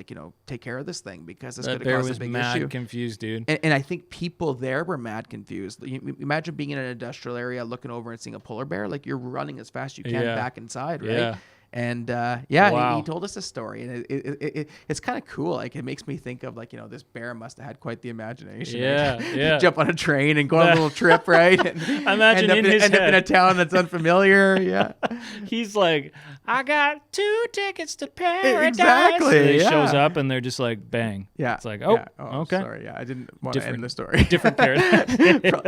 take care of this thing because this That could have bear caused was a big mad issue. confused, dude. And I think people there were mad confused. Imagine being in an industrial area, looking over and seeing a polar bear. Like you're running as fast as you can Yeah. back inside, right? Yeah. And Wow. he told us a story, and it's kind of cool. Like it makes me think of this bear must have had quite the imagination. Yeah, right? yeah. Jump on a train and go on a little trip, right? And Imagine end up in his up in a head. town that's unfamiliar. Yeah, He's like, I got 2 tickets to paradise. Exactly, And he yeah. shows up and they're just like, bang. yeah. It's like, oh, yeah. okay. Sorry, yeah, I didn't want to Different- end the story. Different paradise.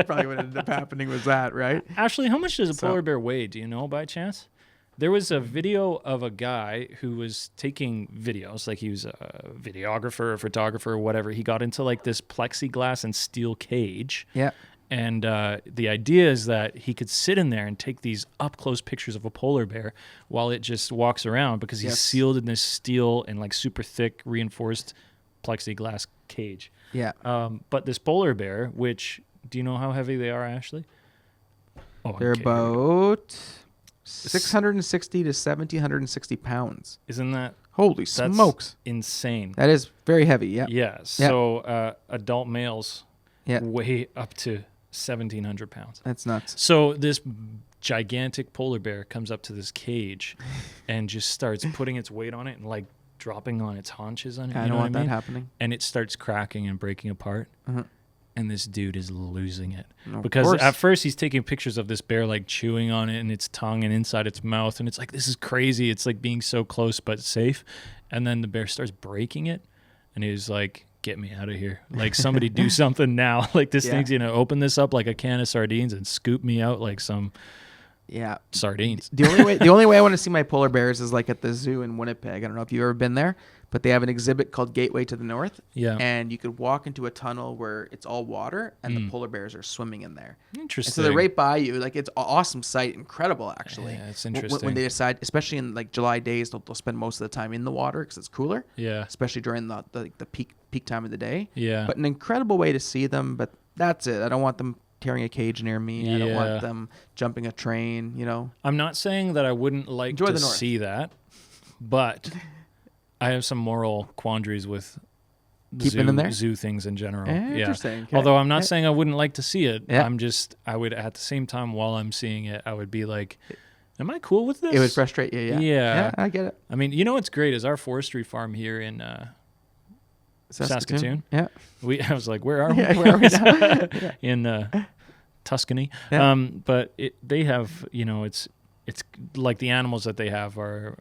Probably what ended up happening was that, right? Ashley, how much does a So- polar bear weigh? Do you know by chance? There was a video of a guy who was taking videos, like he was a videographer or photographer or whatever. He got into like this plexiglass and steel cage. Yeah. And the idea is that he could sit in there and take these up-close pictures of a polar bear while it just walks around because he's Yes. sealed in this steel and like super thick reinforced plexiglass cage. Yeah. But this polar bear, which, do you know how heavy they are, Ashley? Oh, They're okay. about 660 to 1,760 pounds. Isn't that Holy that's smokes. insane? That is very heavy. Yeah. Yeah. So adult males Yeah. weigh up to 1,700 pounds. That's nuts. So this gigantic polar bear comes up to this cage and just starts putting its weight on it and like dropping on its haunches on it. I You don't know want what I mean? that happening. And it starts cracking and breaking apart. Uh-huh. And this dude is losing it. Of Because course. at first he's taking pictures of this bear like chewing on it and its tongue and inside its mouth. And it's like, this is crazy. It's like being so close but safe. And then the bear starts breaking it. And he was like, get me out of here. Like somebody do something now. Like this Yeah. thing's going to open this up like a can of sardines and scoop me out like some Yeah. sardines. The only way I want to see my polar bears is like at the zoo in Winnipeg. I don't know if you've ever been there, but they have an exhibit called Gateway to the North. Yeah. And you could walk into a tunnel where it's all water and the polar bears are swimming in there. Interesting. And so they're right by you. Like it's an awesome sight, incredible actually. Yeah, it's When interesting. they decide, especially in like July days, they'll spend most of the time in the water because it's cooler. Yeah. Especially during the peak time of the day. Yeah. But an incredible way to see them. But that's it. I don't want them tearing a cage near me. I don't Yeah. want them jumping a train. I'm not saying that I wouldn't like Enjoy to the North. see that, but I have some moral quandaries with Keeping them there? zoo things in general. Interesting. Yeah. Okay. Although I'm not Yeah. saying I wouldn't like to see it. Yeah. I would at the same time while I'm seeing it, I would be like, am I cool with this? It would frustrate you. Yeah. Yeah. I get it. I mean, you know what's great is our forestry farm here in Saskatoon. Yeah. I was like, where are we? Yeah, where are we now? Yeah. In Tuscany. Yeah. But they have, it's like the animals that they have are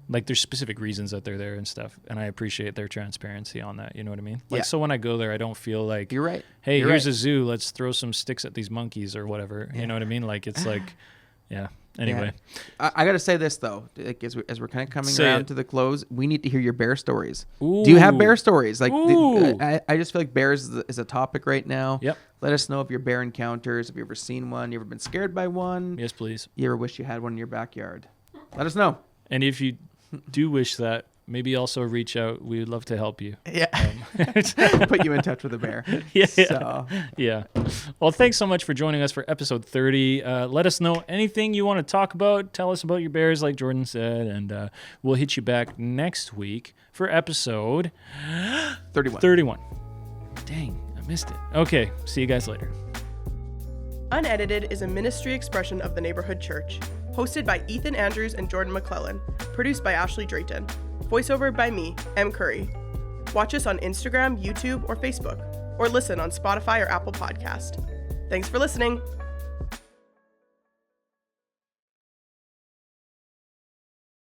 like there's specific reasons that they're there and stuff. And I appreciate their transparency on that. You know what I mean? Like, Yeah. so when I go there, I don't feel like, You're right. hey, You're here's right. a zoo. Let's throw some sticks at these monkeys or whatever. Yeah. You know what I mean? Like, it's like, yeah. Anyway. Yeah. I got to say this though, like, as we're kind of coming Say around it. to the close, we need to hear your bear stories. Ooh. Do you have bear stories? Like, Ooh. I just feel like bears is a topic right now. Yep. Let us know of your bear encounters. Have you ever seen one? You ever been scared by one? Yes, please. You ever wish you had one in your backyard? Let us know. And if you do wish that maybe also reach out. We would love to help you. Yeah. Put you in touch with a bear. Yeah. Well, thanks so much for joining us for episode 30. Let us know anything you want to talk about. Tell us about your bears, like Jordan said, and we'll hit you back next week for episode 31. Dang, I missed it. Okay, see you guys later. Unedited is a ministry expression of the Neighbourhood Church. Hosted by Ethan Andrews and Jordan McClellan. Produced by Ashley Drayton. Voiceover by me, M. Curry. Watch us on Instagram, YouTube, or Facebook. Or listen on Spotify or Apple Podcast. Thanks for listening.